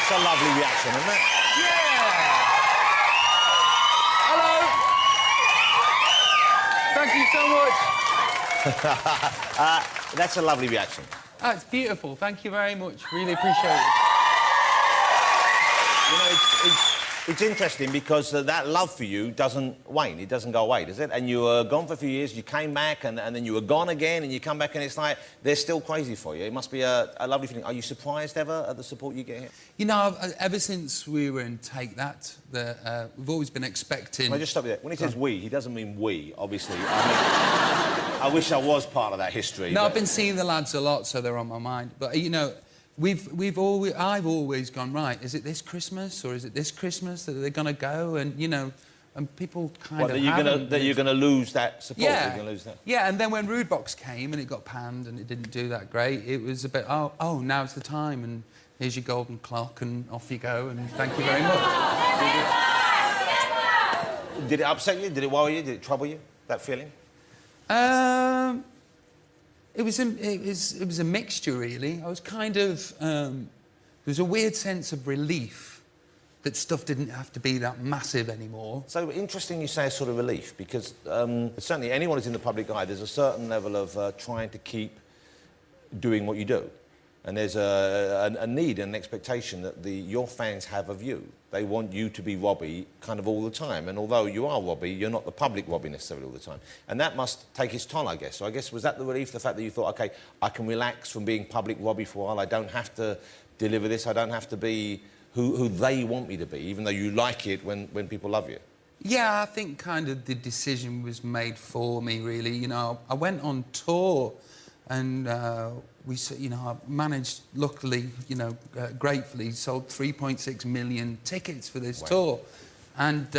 That's a lovely reaction, isn't it? Yeah! Hello! Thank you so much. That's a lovely reaction. Oh, it's beautiful. Thank you very much. Really appreciate it. You know, it's interesting because that love for you doesn't wane. It doesn't go away, does it? And you were gone for a few years, you came back, and then you were gone again, and you come back, and it's like they're still crazy for you. It must be a lovely feeling. Are you surprised ever at the support you get here? You know, ever since we were in Take That, we've always been expecting... Can I just stop you there? When he says we, he doesn't mean we, obviously. I mean, I wish I was part of that history. No, but... I've been seeing the lads a lot, so they're on my mind. But, you know, I've always gone, right, is it this Christmas or is it this Christmas that they're going to go? And, you know, and people kind of that you're going to lose that support? Yeah. You're going to lose that? Yeah, and then when Rude Box came and it got panned and it didn't do that great, it was a bit, oh, now's the time, and here's your golden clock, and off you go, and thank you very much. Did it upset you? Did it worry you? Did it trouble you, that feeling? It was a mixture, really. I was kind of... there was a weird sense of relief that stuff didn't have to be that massive anymore. So interesting you say a sort of relief, because certainly anyone who's in the public eye, there's a certain level of trying to keep doing what you do. And there's a need and an expectation that your fans have of you. They want you to be Robbie kind of all the time. And although you are Robbie, you're not the public Robbie necessarily all the time. And that must take its toll, I guess. So I guess, was that the relief, the fact that you thought, OK, I can relax from being public Robbie for a while, I don't have to deliver this, I don't have to be who they want me to be, even though you like it when people love you? Yeah, I think kind of the decision was made for me, really. You know, I went on tour and you know, I managed, luckily, you know, gratefully, sold 3.6 million tickets for this tour. And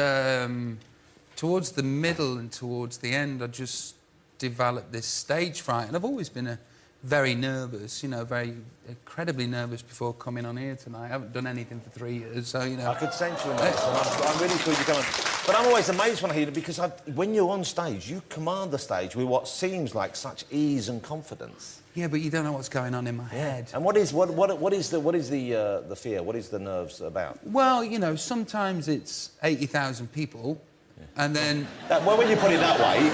towards the middle and towards the end, I just developed this stage fright. And I've always been very nervous, you know, very incredibly nervous before coming on here tonight. I haven't done anything for 3 years, so, you know... I could sense you in that, and I'm really pleased you're coming. But I'm always amazed when I hear it, because when you're on stage, you command the stage with what seems like such ease and confidence. Yeah, but you don't know what's going on in my head. And what is the fear? What is the nerves about? Well, you know, sometimes it's 80,000 people, and then... well, when you put it that way...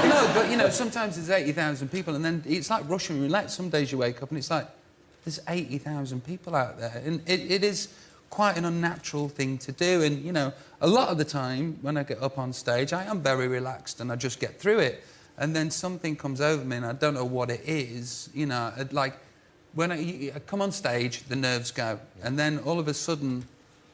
No, but, you know, sometimes it's 80,000 people, and then it's like Russian roulette. Some days you wake up and it's like, there's 80,000 people out there. And it is quite an unnatural thing to do. And, you know, a lot of the time, when I get up on stage, I am very relaxed and I just get through it. And then something comes over me and I don't know what it is, you know, like, when I come on stage, the nerves go. And then all of a sudden,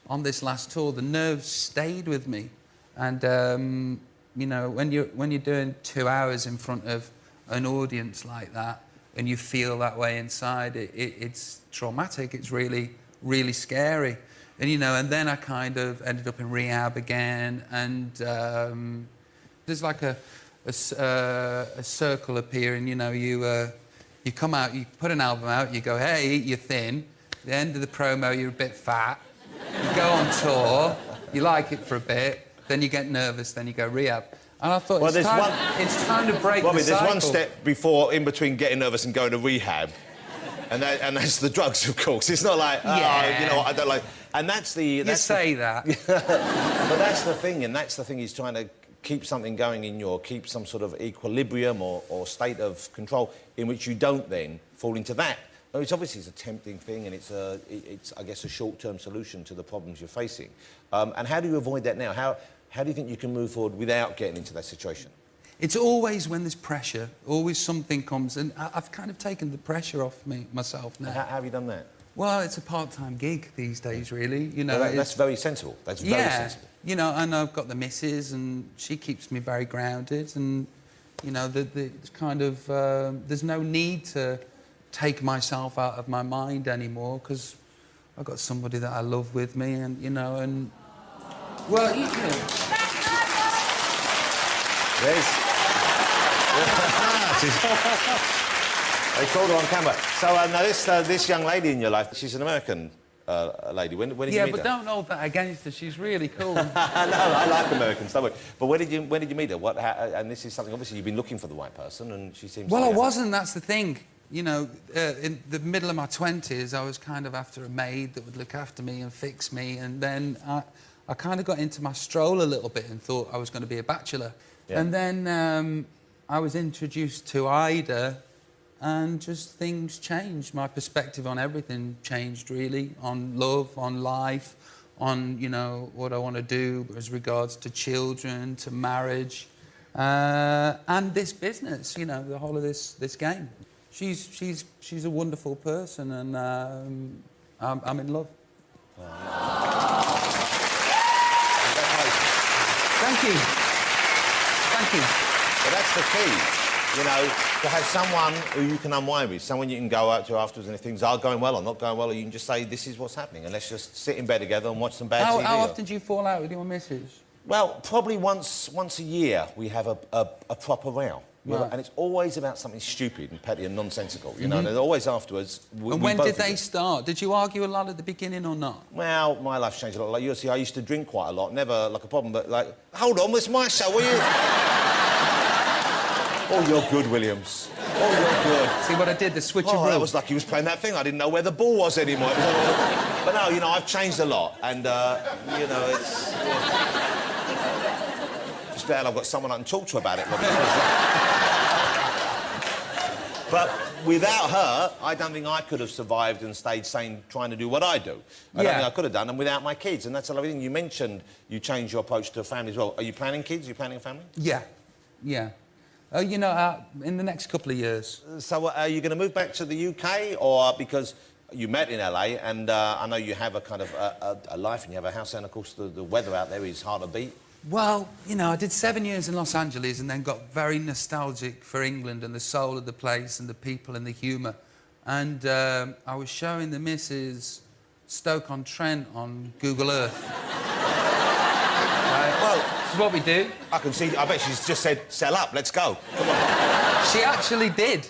on this last tour, the nerves stayed with me. And, you know, when you're doing 2 hours in front of an audience like that and you feel that way inside, it's traumatic. It's really, really scary. And, you know, and then I kind of ended up in rehab again. And there's like a circle appearing, you know, you come out, you put an album out, you go, hey, you're thin. At the end of the promo, you're a bit fat. You go on tour, you like it for a bit, then you get nervous, then you go rehab. And I thought, it's time to break Robbie, the cycle. there's one step before, in between getting nervous and going to rehab, and that's the drugs, of course. It's not like, oh, you know what, I don't like... And that's the... You say that. But that's the thing, and that's the thing, he's trying to keep something going in keep some sort of equilibrium or state of control in which you don't then fall into that. No, it's obviously a tempting thing, and it's I guess, a short-term solution to the problems you're facing. And how do you avoid that now? How do you think you can move forward without getting into that situation? It's always when there's pressure, always something comes, and I've kind of taken the pressure off myself now. How have you done that? Well, it's a part-time gig these days, really. You know, well, that's very sensible. That's very sensible. You know, and I've got the missus, and she keeps me very grounded, and, you know, it's kind of... there's no need to take myself out of my mind anymore, because I've got somebody that I love with me, and, you know, and... Well, you know... They called her on camera. So now this young lady in your life, she's an American lady. When did you meet her? Yeah, but don't hold that against her. She's really cool. No, I like Americans, don't worry. But when did you meet her? And this is something, obviously, you've been looking for the right person, and she seems... Well, I wasn't, that's the thing. you know, in the middle of my 20s, I was kind of after a maid that would look after me and fix me, and then I kind of got into my stroll a little bit and thought I was going to be a bachelor. Yeah. And then I was introduced to Ida, and just things changed. My perspective on everything changed, really, on love, on life, on, you know, what I want to do as regards to children, to marriage, and this business, you know, the whole of this game. She's a wonderful person, and I'm in love. Thank you. Thank you. Well, that's the key. You know, to have someone who you can unwind with, someone you can go out to afterwards, and if things are going well or not going well, you can just say, this is what's happening, and let's just sit in bed together and watch some bad TV. How often do you fall out with your missus? Well, probably once a year we have a proper row. Right. And it's always about something stupid and petty and nonsensical, you know, and always afterwards... And when did they start? Did you argue a lot at the beginning or not? Well, my life's changed a lot. Like you see, I used to drink quite a lot, never like a problem, but like, hold on, it's my show, will you? Oh, you're good, Williams. Oh, you're good. See what I did, the switcheroo? Oh, that was like he was playing that thing. I didn't know where the ball was anymore. But no, you know, I've changed a lot, and, you know, it's... Just glad I've got someone I can talk to about it. But without her, I don't think I could have survived and stayed sane trying to do what I do. I don't think I could have done, and without my kids. And that's the lovely thing. You mentioned you changed your approach to family as well. Are you planning kids? Are you planning a family? Yeah, yeah. You know, in the next couple of years. So are you going to move back to the UK, or because you met in LA, and I know you have a kind of a life and you have a house, and of course the weather out there is hard to beat? Well, you know, I did 7 years in Los Angeles and then got very nostalgic for England and the soul of the place and the people and the humour. And I was showing the missus Stoke-on-Trent on Google Earth. Well, this is what we do. I can see, I bet she's just said, sell up, let's go. Come on. She actually did.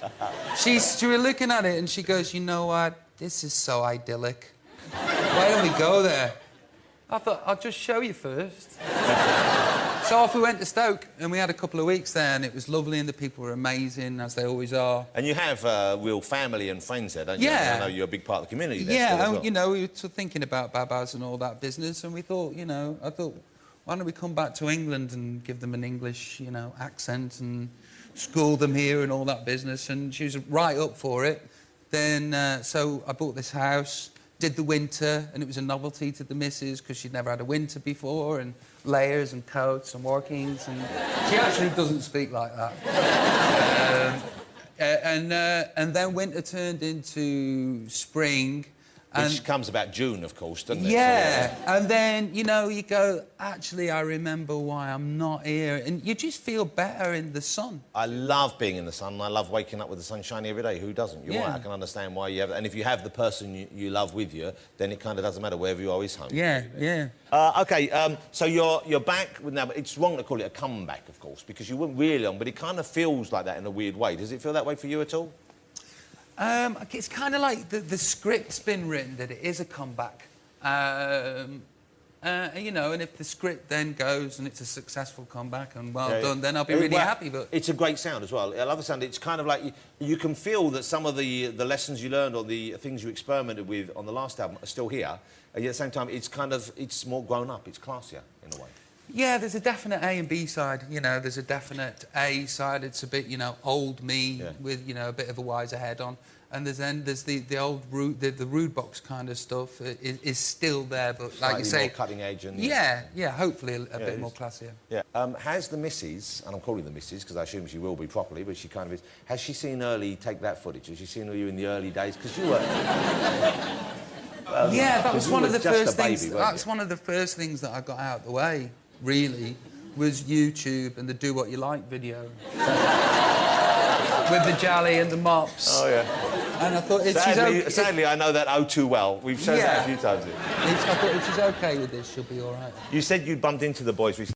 She was looking at it and she goes, you know what, this is so idyllic. Why don't we go there? I thought, I'll just show you first. So off we went to Stoke, and we had a couple of weeks there, and it was lovely, and the people were amazing, as they always are. And you have real family and friends there, don't you? Yeah. I know you're a big part of the community there. Yeah, still as well. you know, we were thinking about Babas and all that business, and we thought, you know, I thought, why don't we come back to England and give them an English, you know, accent and school them here and all that business, and she was right up for it. Then, so I bought this house, did the winter, and it was a novelty to the missus because she'd never had a winter before, and layers and coats and workings, and she actually doesn't speak like that. And then winter turned into spring. Which comes about June, of course, doesn't it? Yeah, and then, you know, you go, actually, I remember why I'm not here, and you just feel better in the sun. I love being in the sun, and I love waking up with the sun shining every day. Who doesn't? You're right, I can understand why you have it. And if you have the person you love with you, then it kind of doesn't matter, wherever you are is home. Yeah, yeah. OK, so you're back with now, it's wrong to call it a comeback, of course, because you weren't really on, but it kind of feels like that in a weird way. Does it feel that way for you at all? It's kind of like the script's been written that it is a comeback. You know, and if the script then goes and it's a successful comeback and well done, then I'll be really happy. But it's a great sound as well. I love the sound. It's kind of like you can feel that some of the lessons you learned or the things you experimented with on the last album are still here. And yet at the same time, it's more grown up. It's classier in a way. Yeah, there's a definite A and B side. You know, there's a definite A side. It's a bit, you know, old me with, you know, a bit of a wiser head on. And there's the old the rude box kind of stuff is still there, but slightly like you say, more cutting edge and hopefully a bit more classier. Yeah. Has the missus, and I'm calling the missus because I assume she will be properly, but she kind of is. Has she seen early take that footage? Has she seen you in the early days? Because you were. Yeah, that was one of the first things. That's one of the first things that I got out of the way. Really, was YouTube and the Do What You Like video. With the jolly and the mops. Oh, yeah. And I thought, sadly, I know that oh too well. We've shown that a few times. I thought, if she's OK with this, she'll be all right. You said you'd bumped into the boys recently.